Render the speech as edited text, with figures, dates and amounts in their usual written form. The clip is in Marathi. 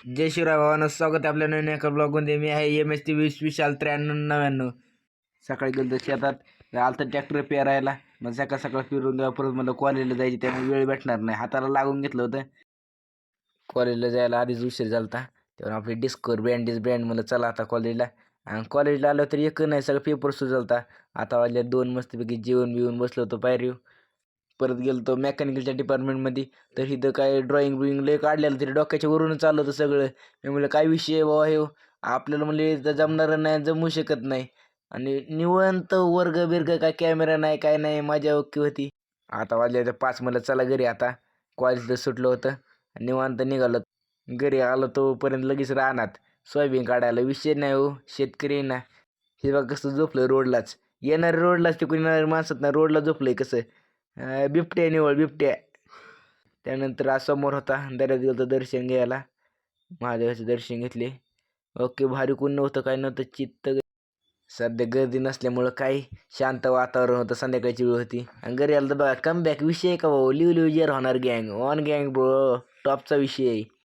जय शिवराय भावानं स्वागत आहे आपल्या नवीन एका ब्लॉगमध्ये. मी आहे MST 20 विशाल 9399. सकाळी गेलो शेतात, आलतं ट्रॅक्टर पेरायला. मग सकाळ सकाळ फिरून परत मला कॉलेजला जायची, त्यामुळे वेळ भेटणार नाही. हाताला लागून घेतलं होतं. कॉलेजला जायला आधीच उशीर झालता, तेव्हा आपली डिस्कवर ब्रँड म्हणलं चला आता कॉलेजला. आणि कॉलेजला आलो तर एक नाही, सगळं पेपर सुरू झालता. आता वाजल्या 2 मस्तपैकी जेवण बिवून बसलो होतो पायरीव. परत गेलो तो मेकॅनिकलच्या डिपार्टमेंटमध्ये. तर इथं काय ड्रॉइंग बिईंग लय काढलेलं, तरी डोक्याच्या वरूनच चाललं होतं सगळं. मी म्हणलं काय विषय आहे बाबा हे, आपल्याला म्हणले इथं जमणार नाही, जमू शकत नाही. आणि निवांत वर्ग बिर्ग, काय कॅमेरा नाही काय नाही, मजा ओके होती. आता वाजले तर 5, म्हणलं चला घरी आता. कॉलेजला सुटलं होतं, निवांत निघालो. घरी आलो तोपर्यंत लगेच रानात सोयाबीन काढायला. विषय नाही हो, शेतकरी ना. हे बघा कसं झोपलं रोडलाच, येणाऱ्या रोडलाच ते, येणाऱ्या माणसात ना रोडला झोपलंय कसं. बिबट्या निवळ बिबट्या. त्यानंतर आज समोर होता दर्यात गेलं दर्शन घ्यायला, महादेवाचे दर्शन घेतले. ओके, भारी कोण नव्हतं काय नव्हतं, चित्त. सध्या गर्दी नसल्यामुळं काही शांत वातावरण होतं. संध्याकाळची वेळ होती आणि घरी आलं तर बघा कमबॅक विषय का भाऊ, लिव लिव जेर होणार गँग ऑन गँग ब्रो, टॉपचा विषय आहे.